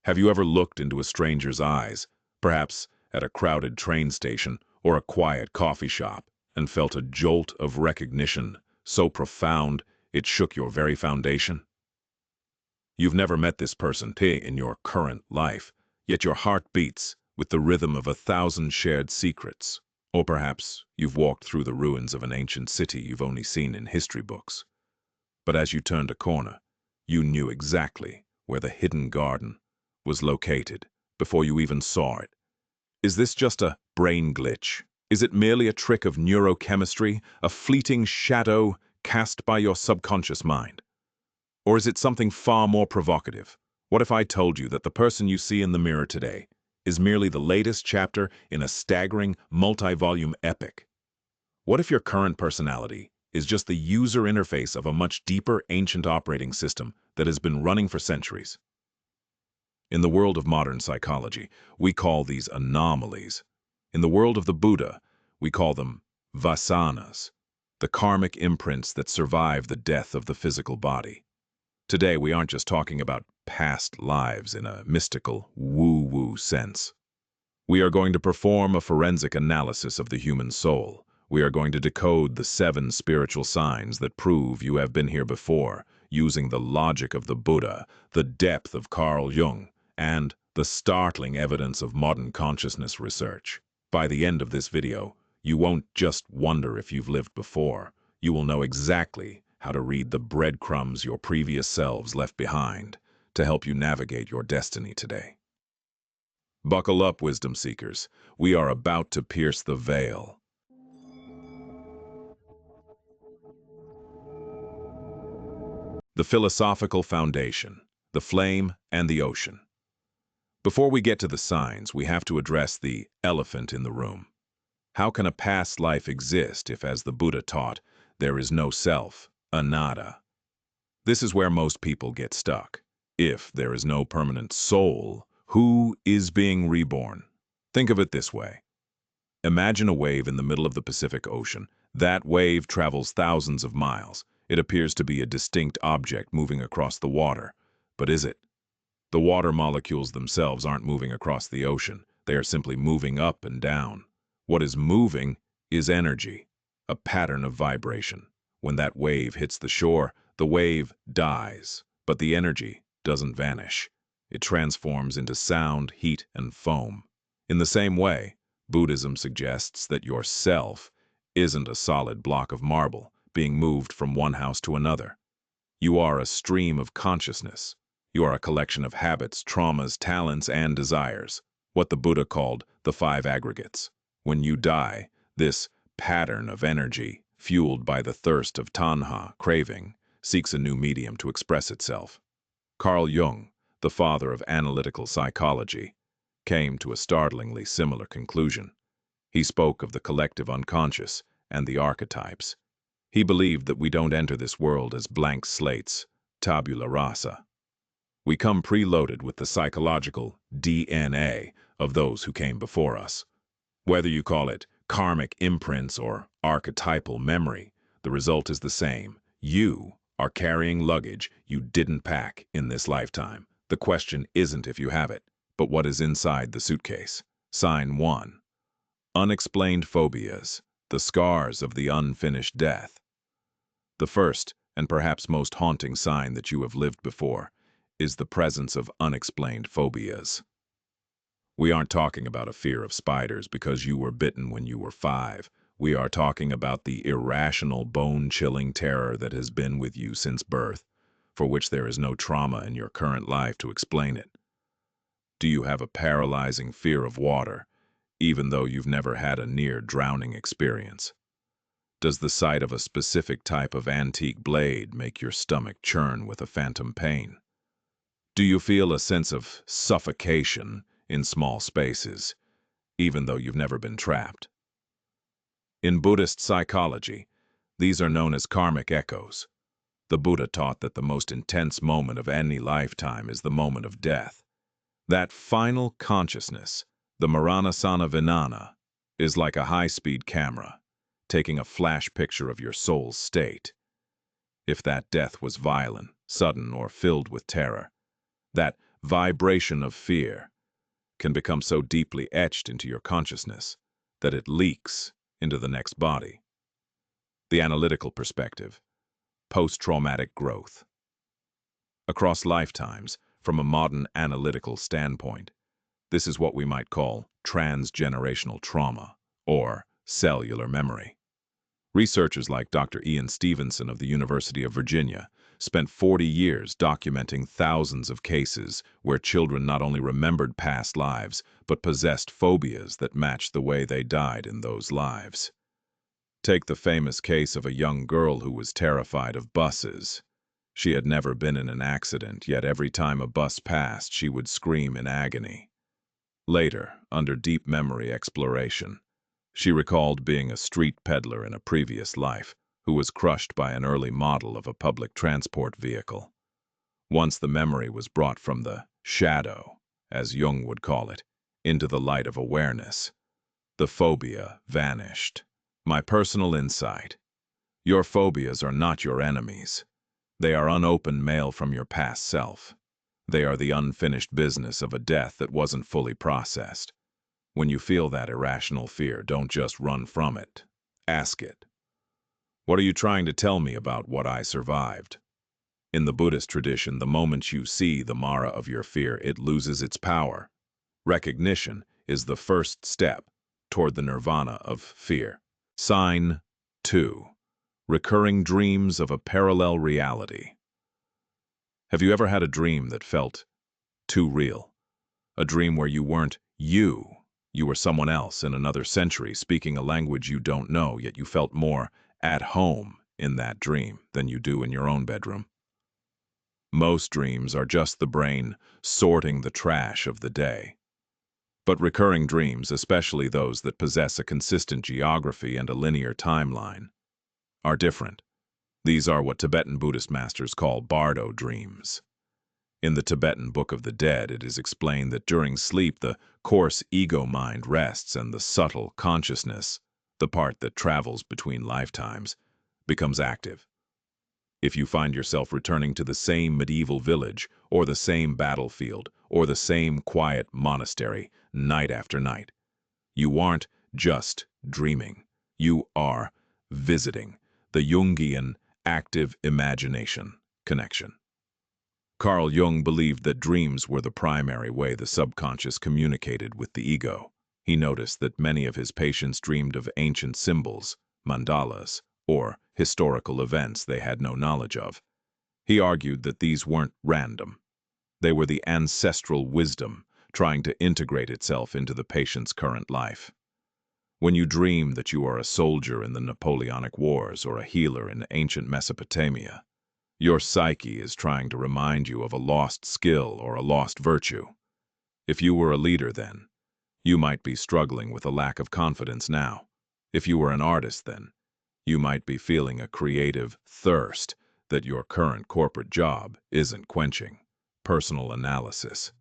Have you ever looked into a stranger's eyes, perhaps at a crowded train station or a quiet coffee shop, and felt a jolt of recognition so profound it shook your very foundation? You've never met this person in your current life, yet your heart beats with the rhythm of 1,000 shared secrets. Or perhaps you've walked through the ruins of an ancient city you've only seen in history books. But as you turned a corner, you knew exactly where the hidden garden was located before you even saw it. Is this just a brain glitch? Is it merely a trick of neurochemistry, a fleeting shadow cast by your subconscious mind? Or is it something far more provocative? What if I told you that the person you see in the mirror today is merely the latest chapter in a staggering, multi-volume epic? What if your current personality is just the user interface of a much deeper, ancient operating system that has been running for centuries? In the world of modern psychology, we call these anomalies. In the world of the Buddha, we call them Vāsanās, the karmic imprints that survive the death of the physical body. Today, we aren't just talking about past lives in a mystical, woo-woo sense. We are going to perform a forensic analysis of the human soul. We are going to decode the 7 spiritual signs that prove you have been here before, using the logic of the Buddha, the depth of Carl Jung, and the startling evidence of modern consciousness research. By the end of this video, you won't just wonder if you've lived before. You will know exactly how to read the breadcrumbs your previous selves left behind to help you navigate your destiny today. Buckle up, wisdom seekers. We are about to pierce the veil. The philosophical foundation, the flame, and the ocean. Before we get to the signs, we have to address the elephant in the room. How can a past life exist if, as the Buddha taught, there is no self, anatta? This is where most people get stuck. If there is no permanent soul, who is being reborn? Think of it this way. Imagine a wave in the middle of the Pacific Ocean. That wave travels thousands of miles. It appears to be a distinct object moving across the water. But is it? The water molecules themselves aren't moving across the ocean. They are simply moving up and down. What is moving is energy, a pattern of vibration. When that wave hits the shore, the wave dies, but the energy doesn't vanish. It transforms into sound, heat, and foam. In the same way, Buddhism suggests that your self isn't a solid block of marble being moved from one house to another. You are a stream of consciousness. You are a collection of habits, traumas, talents, and desires, what the Buddha called the 5 aggregates. When you die, this pattern of energy, fueled by the thirst of tanha, craving, seeks a new medium to express itself. Carl Jung, the father of analytical psychology, came to a startlingly similar conclusion. He spoke of the collective unconscious and the archetypes. He believed that we don't enter this world as blank slates, tabula rasa. We come preloaded with the psychological DNA of those who came before us. Whether you call it karmic imprints or archetypal memory, the result is the same. You are carrying luggage you didn't pack in this lifetime. The question isn't if you have it, but what is inside the suitcase. Sign 1. Unexplained phobias, the scars of the unfinished death. The first, and perhaps most haunting sign that you have lived before, is the presence of unexplained phobias. We aren't talking about a fear of spiders because you were bitten when you were 5. We are talking about the irrational, bone-chilling terror that has been with you since birth, for which there is no trauma in your current life to explain it. Do you have a paralyzing fear of water, even though you've never had a near-drowning experience? Does the sight of a specific type of antique blade make your stomach churn with a phantom pain? Do you feel a sense of suffocation in small spaces, even though you've never been trapped? In Buddhist psychology, these are known as karmic echoes. The Buddha taught that the most intense moment of any lifetime is the moment of death. That final consciousness, the Maranasana Vijnana, is like a high-speed camera, taking a flash picture of your soul's state. If that death was violent, sudden, or filled with terror, that vibration of fear can become so deeply etched into your consciousness that it leaks into the next body. The analytical perspective, post-traumatic growth. Across lifetimes, from a modern analytical standpoint, this is what we might call transgenerational trauma, or cellular memory. Researchers like Dr. Ian Stevenson of the University of Virginia spent 40 years documenting thousands of cases where children not only remembered past lives, but possessed phobias that matched the way they died in those lives. Take the famous case of a young girl who was terrified of buses. She had never been in an accident, yet every time a bus passed, she would scream in agony. Later, under deep memory exploration, she recalled being a street peddler in a previous life who was crushed by an early model of a public transport vehicle. Once the memory was brought from the shadow, as Jung would call it, into the light of awareness, the phobia vanished. My personal insight: your phobias are not your enemies. They are unopened mail from your past self. They are the unfinished business of a death that wasn't fully processed. When you feel that irrational fear, don't just run from it. Ask it. What are you trying to tell me about what I survived? In the Buddhist tradition, the moment you see the Mara of your fear, it loses its power. Recognition is the first step toward the nirvana of fear. Sign 2. Recurring dreams of a parallel reality. Have you ever had a dream that felt too real? A dream where you weren't you. You were someone else in another century speaking a language you don't know, yet you felt more at home in that dream than you do in your own bedroom. Most dreams are just the brain sorting the trash of the day. But recurring dreams, especially those that possess a consistent geography and a linear timeline, are different. These are what Tibetan Buddhist masters call Bardo Dreams. In the Tibetan Book of the Dead, it is explained that during sleep the coarse ego mind rests and the subtle consciousness, the part that travels between lifetimes, becomes active. If you find yourself returning to the same medieval village, or the same battlefield, or the same quiet monastery night after night, you aren't just dreaming. You are visiting the Jungian active imagination connection. Carl Jung believed that dreams were the primary way the subconscious communicated with the ego. He noticed that many of his patients dreamed of ancient symbols, mandalas, or historical events they had no knowledge of. He argued that these weren't random. They were the ancestral wisdom trying to integrate itself into the patient's current life. When you dream that you are a soldier in the Napoleonic Wars or a healer in ancient Mesopotamia, your psyche is trying to remind you of a lost skill or a lost virtue. If you were a leader then, you might be struggling with a lack of confidence now. If you were an artist then, you might be feeling a creative thirst that your current corporate job isn't quenching. Personal analysis.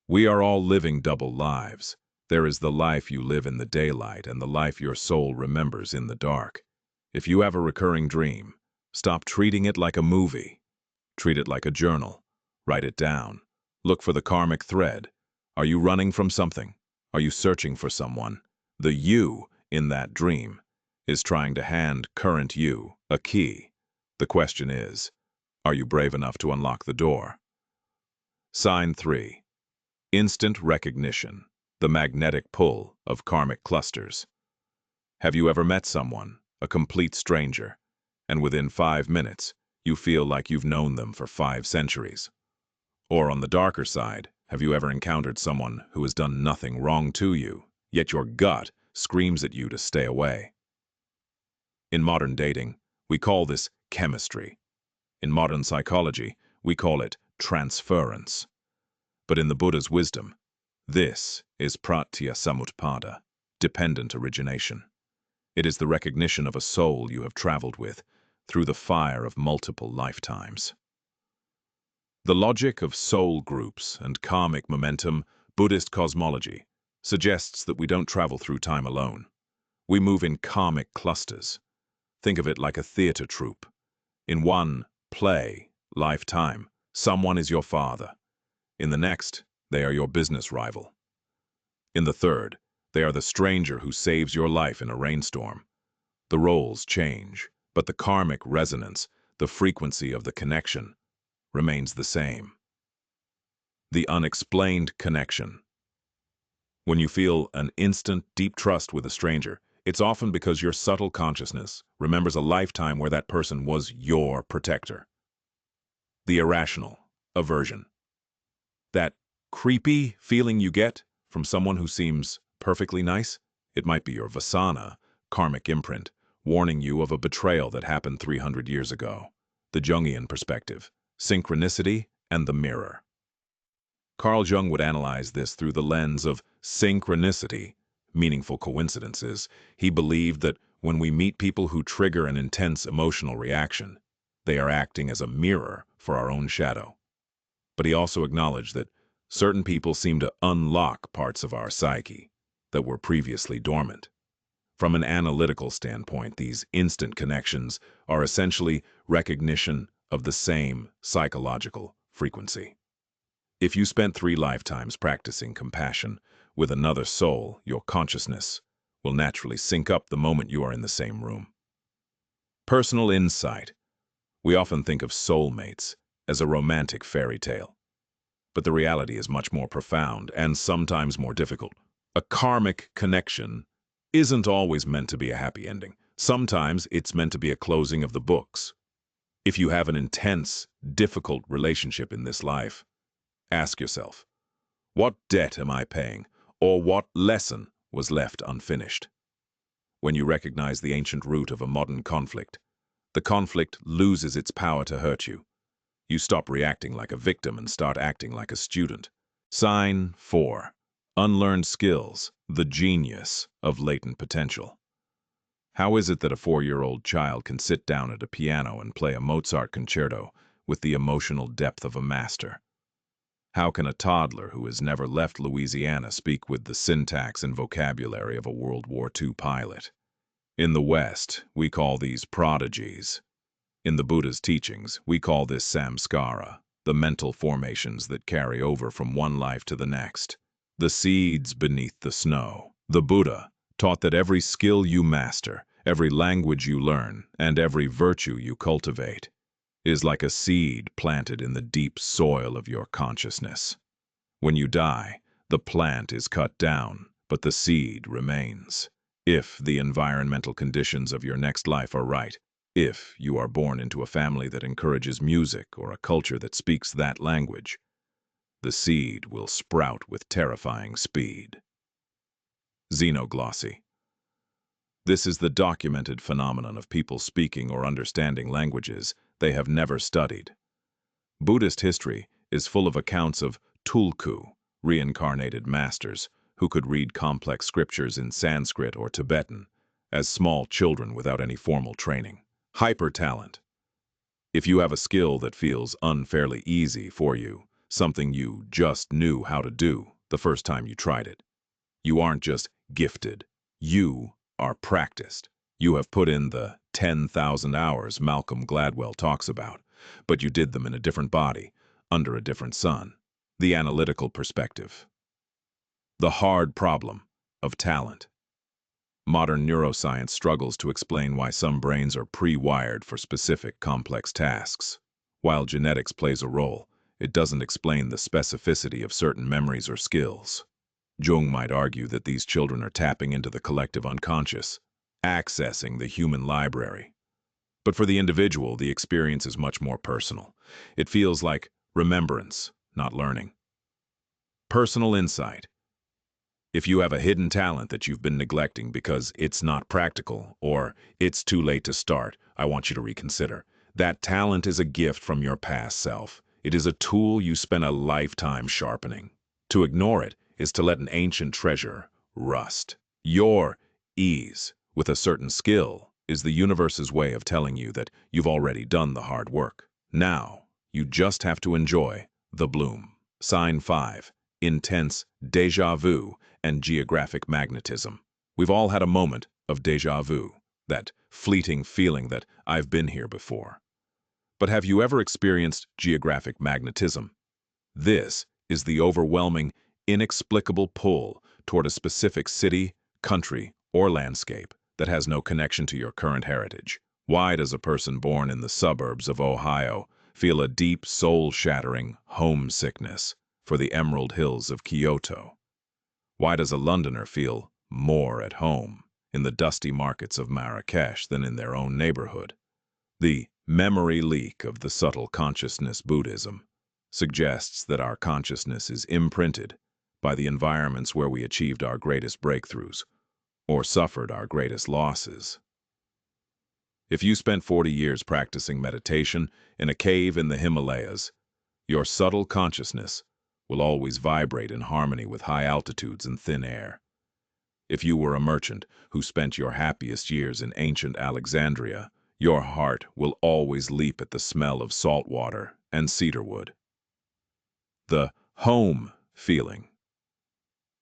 We are all living double lives. There is the life you live in the daylight and the life your soul remembers in the dark. If you have a recurring dream, stop treating it like a movie. Treat it like a journal. Write it down. Look for the karmic thread. Are you running from something? Are you searching for someone? The you in that dream is trying to hand current you a key. The question is, are you brave enough to unlock the door? Sign 3. Instant recognition. The magnetic pull of karmic clusters. Have you ever met someone, a complete stranger, and within 5 minutes, you feel like you've known them for 5 centuries? Or on the darker side, have you ever encountered someone who has done nothing wrong to you, yet your gut screams at you to stay away? In modern dating, we call this chemistry. In modern psychology, we call it transference. But in the Buddha's wisdom, this is pratya samutpada, dependent origination. It is the recognition of a soul you have traveled with through the fire of multiple lifetimes. The logic of soul groups and karmic momentum, Buddhist cosmology, suggests that we don't travel through time alone. We move in karmic clusters. Think of it like a theater troupe. In one play, lifetime, someone is your father. In the next, they are your business rival. In the third, they are the stranger who saves your life in a rainstorm. The roles change, but the karmic resonance, the frequency of the connection, remains the same. The unexplained connection. When you feel an instant, deep trust with a stranger, it's often because your subtle consciousness remembers a lifetime where that person was your protector. The irrational aversion. That creepy feeling you get from someone who seems perfectly nice? It might be your Vāsanā, karmic imprint, warning you of a betrayal that happened 300 years ago. The Jungian perspective, synchronicity and the mirror. Carl Jung would analyze this through the lens of synchronicity, meaningful coincidences. He believed that when we meet people who trigger an intense emotional reaction, they are acting as a mirror for our own shadow. But he also acknowledged that certain people seem to unlock parts of our psyche that were previously dormant. From an analytical standpoint, these instant connections are essentially recognition of the same psychological frequency. If you spent 3 lifetimes practicing compassion with another soul, your consciousness will naturally sync up the moment you are in the same room. Personal insight. We often think of soulmates as a romantic fairy tale, but the reality is much more profound and sometimes more difficult. A karmic connection isn't always meant to be a happy ending. Sometimes it's meant to be a closing of the books. If you have an intense, difficult relationship in this life, ask yourself, what debt am I paying, or what lesson was left unfinished? When you recognize the ancient root of a modern conflict, the conflict loses its power to hurt you. You stop reacting like a victim and start acting like a student. Sign 4. Unlearned Skills, the genius of latent potential. How is it that a 4-year-old child can sit down at a piano and play a Mozart concerto with the emotional depth of a master? How can a toddler who has never left Louisiana speak with the syntax and vocabulary of a World War II pilot? In the West, we call these prodigies. In the Buddha's teachings, we call this Samskara, the mental formations that carry over from one life to the next. The seeds beneath the snow. The Buddha taught that every skill you master, every language you learn, and every virtue you cultivate is like a seed planted in the deep soil of your consciousness. When you die, the plant is cut down, but the seed remains. If the environmental conditions of your next life are right, if you are born into a family that encourages music or a culture that speaks that language, the seed will sprout with terrifying speed. Xenoglossy. This is the documented phenomenon of people speaking or understanding languages they have never studied. Buddhist history is full of accounts of tulku, reincarnated masters, who could read complex scriptures in Sanskrit or Tibetan as small children without any formal training. Hyper-talent. If you have a skill that feels unfairly easy for you, something you just knew how to do the first time you tried it, you aren't just gifted, you are practiced. You have put in the 10,000 hours Malcolm Gladwell talks about, but you did them in a different body, under a different sun. The analytical perspective. The hard problem of talent. Modern neuroscience struggles to explain why some brains are pre-wired for specific complex tasks. While genetics plays a role, it doesn't explain the specificity of certain memories or skills. Jung might argue that these children are tapping into the collective unconscious, accessing the human library. But for the individual, the experience is much more personal. It feels like remembrance, not learning. Personal insight. If you have a hidden talent that you've been neglecting because it's not practical or it's too late to start, I want you to reconsider. That talent is a gift from your past self. It is a tool you spent a lifetime sharpening. To ignore it is to let an ancient treasure rust. Your ease with a certain skill is the universe's way of telling you that you've already done the hard work. Now, you just have to enjoy the bloom. Sign 5. Intense deja vu and geographic magnetism. We've all had a moment of deja vu, that fleeting feeling that I've been here before. But have you ever experienced geographic magnetism? This is the overwhelming, inexplicable pull toward a specific city, country, or landscape that has no connection to your current heritage. Why does a person born in the suburbs of Ohio feel a deep, soul-shattering homesickness for the emerald hills of Kyoto? Why does a Londoner feel more at home in the dusty markets of Marrakesh than in their own neighborhood? The memory leak of the subtle consciousness Buddhism suggests that our consciousness is imprinted by the environments where we achieved our greatest breakthroughs or suffered our greatest losses. If you spent 40 years practicing meditation in a cave in the Himalayas, your subtle consciousness will always vibrate in harmony with high altitudes and thin air. If you were a merchant who spent your happiest years in ancient Alexandria, your heart will always leap at the smell of salt water and cedarwood. The home feeling.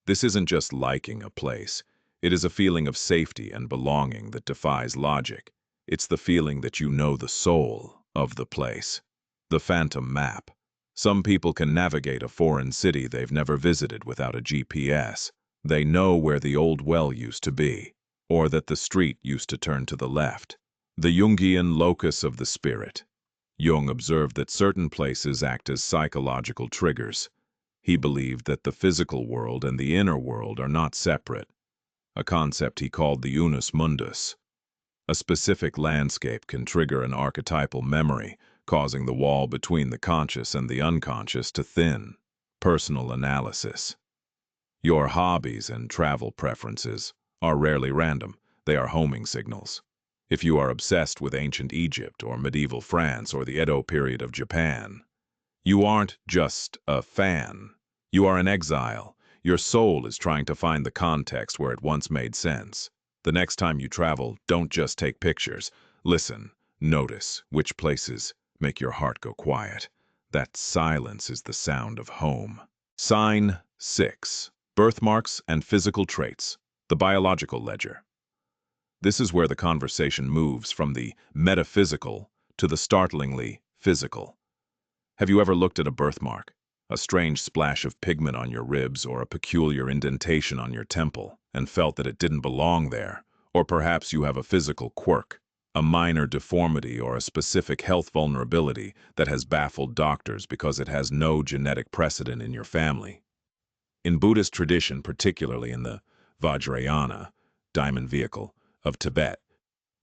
This isn't just liking a place. It is a feeling of safety and belonging that defies logic. It's the feeling that you know the soul of the place. The phantom map. Some people can navigate a foreign city they've never visited without a GPS. They know where the old well used to be, or that the street used to turn to the left. The Jungian locus of the spirit. Jung observed that certain places act as psychological triggers. He believed that the physical world and the inner world are not separate, a concept he called the unus mundus. A specific landscape can trigger an archetypal memory, causing the wall between the conscious and the unconscious to thin. Personal analysis. Your hobbies and travel preferences are rarely random. They are homing signals. If you are obsessed with ancient Egypt or medieval France or the Edo period of Japan, you aren't just a fan. You are an exile. Your soul is trying to find the context where it once made sense. The next time you travel, don't just take pictures. Listen, notice which places make your heart go quiet. That silence is the sound of home. Sign 6. Birthmarks and physical traits. The biological ledger. This is where the conversation moves from the metaphysical to the startlingly physical. Have you ever looked at a birthmark? A strange splash of pigment on your ribs or a peculiar indentation on your temple, and felt that it didn't belong there? Or perhaps you have a physical quirk, a minor deformity or a specific health vulnerability that has baffled doctors because it has no genetic precedent in your family. In Buddhist tradition, particularly in the Vajrayana, diamond vehicle, of Tibet,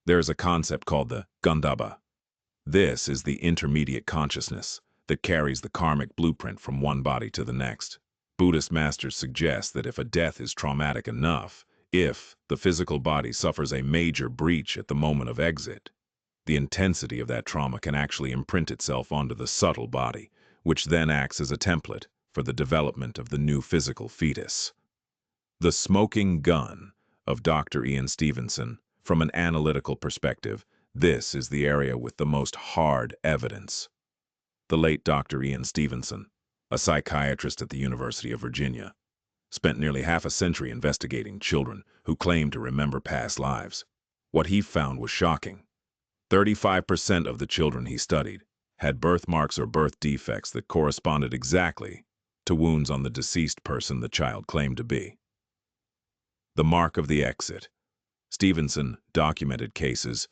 there is a concept called the Gandhabba. This is the intermediate consciousness that carries the karmic blueprint from one body to the next. Buddhist masters suggest that if a death is traumatic enough, if the physical body suffers a major breach at the moment of exit, the intensity of that trauma can actually imprint itself onto the subtle body, which then acts as a template for the development of the new physical fetus. The smoking gun of Dr. Ian Stevenson. From an analytical perspective, this is the area with the most hard evidence. The late Dr. Ian Stevenson, a psychiatrist at the University of Virginia, spent nearly half a century investigating children who claimed to remember past lives. What he found was shocking. 35% of the children he studied had birthmarks or birth defects that corresponded exactly to wounds on the deceased person the child claimed to be. The mark of the exit. Stevenson documented cases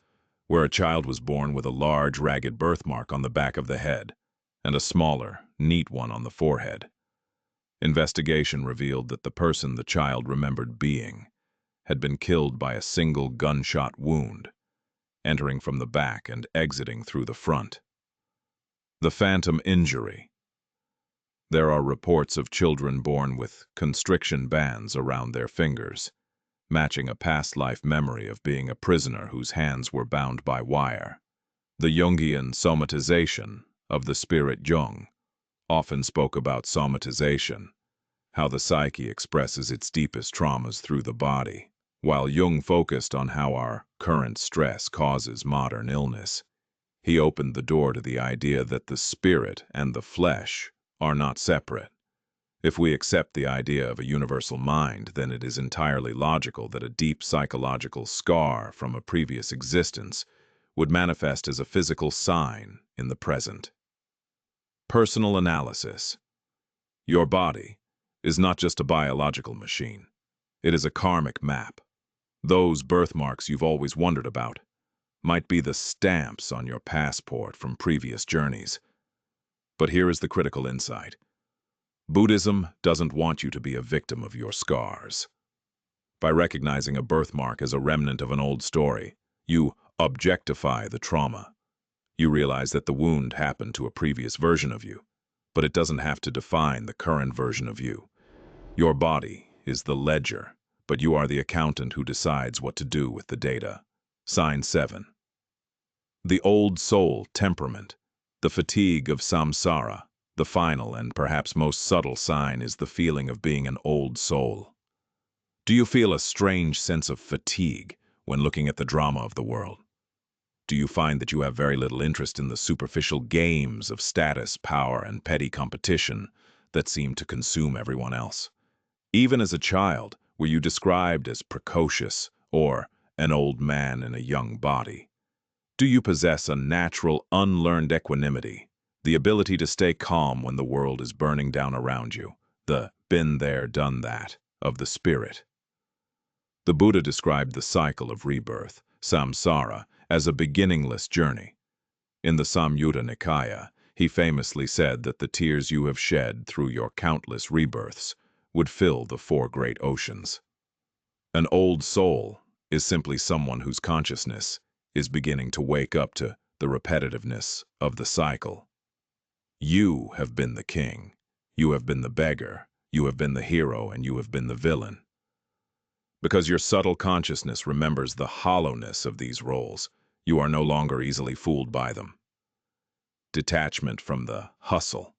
where a child was born with a large, ragged birthmark on the back of the head and a smaller, neat one on the forehead. Investigation revealed that the person the child remembered being had been killed by a single gunshot wound, entering from the back and exiting through the front. The phantom injury. There are reports of children born with constriction bands around their fingers, matching a past life memory of being a prisoner whose hands were bound by wire. The Jungian somatization of the spirit Jung often spoke about somatization, how the psyche expresses its deepest traumas through the body. While Jung focused on how our current stress causes modern illness, he opened the door to the idea that the spirit and the flesh are not separate. If we accept the idea of a universal mind, then it is entirely logical that a deep psychological scar from a previous existence would manifest as a physical sign in the present. Personal analysis. Your body is not just a biological machine. It is a karmic map. Those birthmarks you've always wondered about might be the stamps on your passport from previous journeys. But here is the critical insight. Buddhism doesn't want you to be a victim of your scars. By recognizing a birthmark as a remnant of an old story, you objectify the trauma. You realize that the wound happened to a previous version of you, but it doesn't have to define the current version of you. Your body is the ledger, but you are the accountant who decides what to do with the data. Sign 7. The old soul temperament, the fatigue of samsara. The final and perhaps most subtle sign is the feeling of being an old soul. Do you feel a strange sense of fatigue when looking at the drama of the world? Do you find that you have very little interest in the superficial games of status, power, and petty competition that seem to consume everyone else? Even as a child, were you described as precocious or an old man in a young body? Do you possess a natural, unlearned equanimity, the ability to stay calm when the world is burning down around you, the been there, done that of the spirit? The Buddha described the cycle of rebirth, samsara, as a beginningless journey. In the Samyutta Nikaya, he famously said that the tears you have shed through your countless rebirths would fill the 4 great oceans. An old soul is simply someone whose consciousness is beginning to wake up to the repetitiveness of the cycle. You have been the king, you have been the beggar, you have been the hero, and you have been the villain. Because your subtle consciousness remembers the hollowness of these roles, you are no longer easily fooled by them. Detachment from the hustle.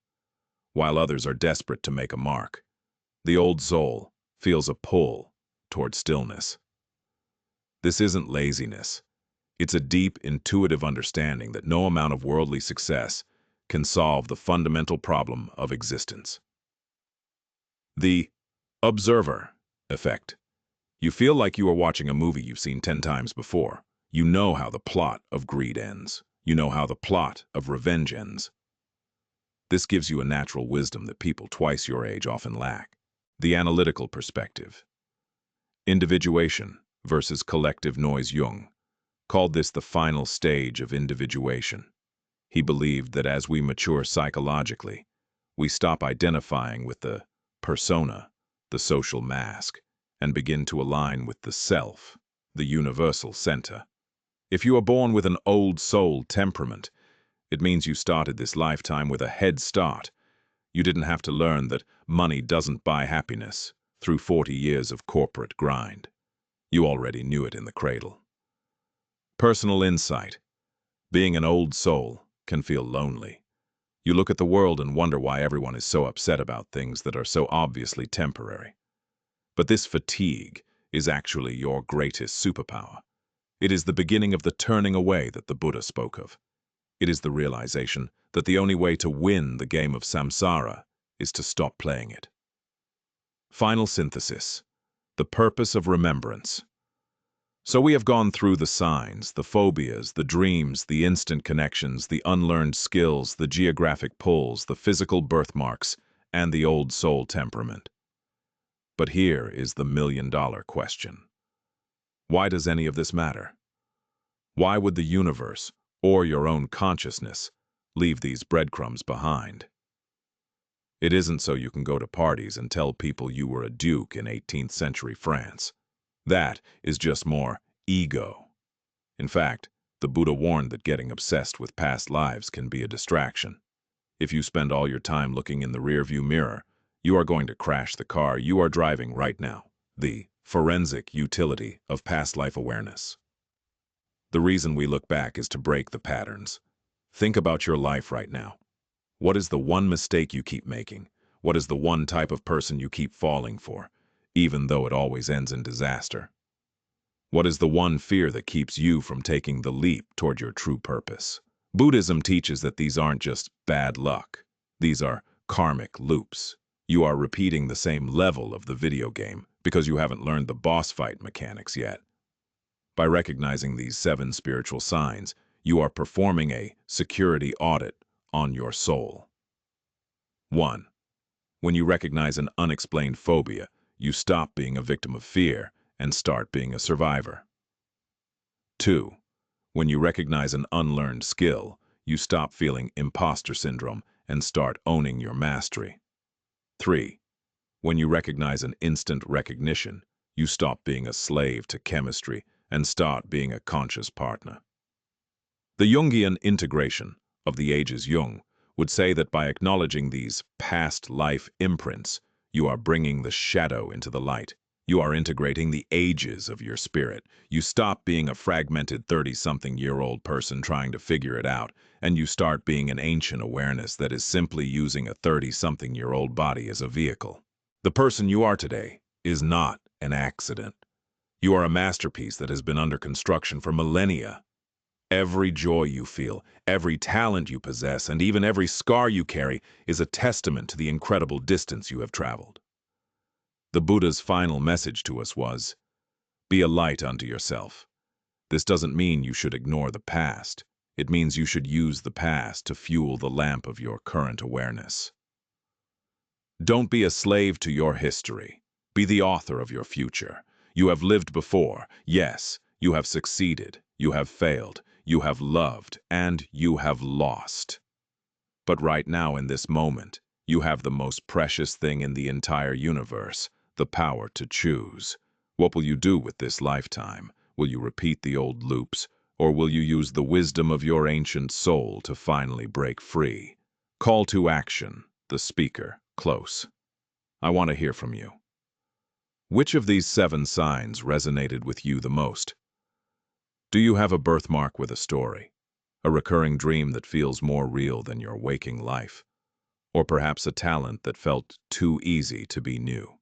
While others are desperate to make a mark, the old soul feels a pull toward stillness. This isn't laziness. It's a deep, intuitive understanding that no amount of worldly success can solve the fundamental problem of existence. The observer effect. You feel like you are watching a movie you've seen 10 times before. You know how the plot of greed ends. You know how the plot of revenge ends. This gives you a natural wisdom that people twice your age often lack. The analytical perspective. Individuation versus collective noise. Jung called this the final stage of individuation. He believed that as we mature psychologically, we stop identifying with the persona, the social mask, and begin to align with the self, the universal center. If you are born with an old soul temperament, it means you started this lifetime with a head start. You didn't have to learn that money doesn't buy happiness through 40 years of corporate grind. You already knew it in the cradle. Personal insight. Being an old soul can feel lonely. You look at the world and wonder why everyone is so upset about things that are so obviously temporary. But this fatigue is actually your greatest superpower. It is the beginning of the turning away that the Buddha spoke of. It is the realization that the only way to win the game of samsara is to stop playing it. Final synthesis. The purpose of remembrance. So we have gone through the signs, the phobias, the dreams, the instant connections, the unlearned skills, the geographic pulls, the physical birthmarks, and the old soul temperament. But here is the million-dollar question. Why does any of this matter? Why would the universe, or your own consciousness, leave these breadcrumbs behind? It isn't so you can go to parties and tell people you were a duke in 18th century France. That is just more ego. In fact, the Buddha warned that getting obsessed with past lives can be a distraction. If you spend all your time looking in the rearview mirror, you are going to crash the car you are driving right now. The forensic utility of past life awareness. The reason we look back is to break the patterns. Think about your life right now. What is the one mistake you keep making? What is the one type of person you keep falling for, even though it always ends in disaster? What is the one fear that keeps you from taking the leap toward your true purpose? Buddhism teaches that these aren't just bad luck. These are karmic loops. You are repeating the same level of the video game because you haven't learned the boss fight mechanics yet. By recognizing these 7 spiritual signs, you are performing a security audit on your soul. 1. When you recognize an unexplained phobia, you stop being a victim of fear and start being a survivor. 2. When you recognize an unlearned skill, you stop feeling imposter syndrome and start owning your mastery. 3. When you recognize an instant recognition, you stop being a slave to chemistry and start being a conscious partner. The Jungian integration of the ages Jung would say that by acknowledging these past life imprints, you are bringing the shadow into the light. You are integrating the ages of your spirit. You stop being a fragmented 30-something-year-old person trying to figure it out, and you start being an ancient awareness that is simply using a 30-something-year-old body as a vehicle. The person you are today is not an accident. You are a masterpiece that has been under construction for millennia. Every joy you feel, every talent you possess, and even every scar you carry is a testament to the incredible distance you have traveled. The Buddha's final message to us was, be a light unto yourself. This doesn't mean you should ignore the past. It means you should use the past to fuel the lamp of your current awareness. Don't be a slave to your history. Be the author of your future. You have lived before. Yes, you have succeeded. You have failed. You have loved. And you have lost. But right now, in this moment, you have the most precious thing in the entire universe, the power to choose. What will you do with this lifetime? Will you repeat the old loops, or will you use the wisdom of your ancient soul to finally break free? Call to action, the speaker, close. I want to hear from you. Which of these 7 signs resonated with you the most? Do you have a birthmark with a story? A recurring dream that feels more real than your waking life? Or perhaps a talent that felt too easy to be new?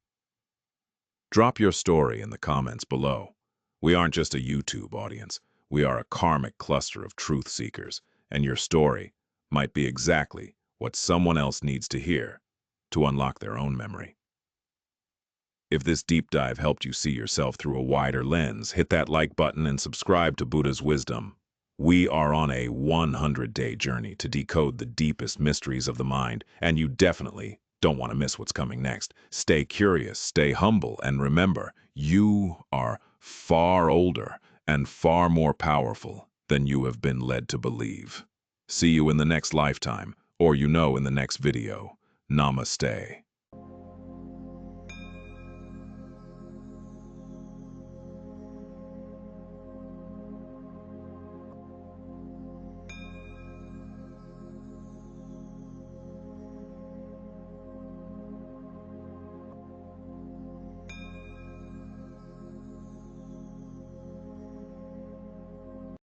Drop your story in the comments below. We aren't just a YouTube audience. We are a karmic cluster of truth seekers, and your story might be exactly what someone else needs to hear to unlock their own memory. If this deep dive helped you see yourself through a wider lens, hit that like button and subscribe to Buddha's wisdom. We are on a 100-day journey to decode the deepest mysteries of the mind, and you definitely don't want to miss what's coming next. Stay curious, stay humble, and remember, you are far older and far more powerful than you have been led to believe. See you in the next lifetime, or in the next video. Namaste.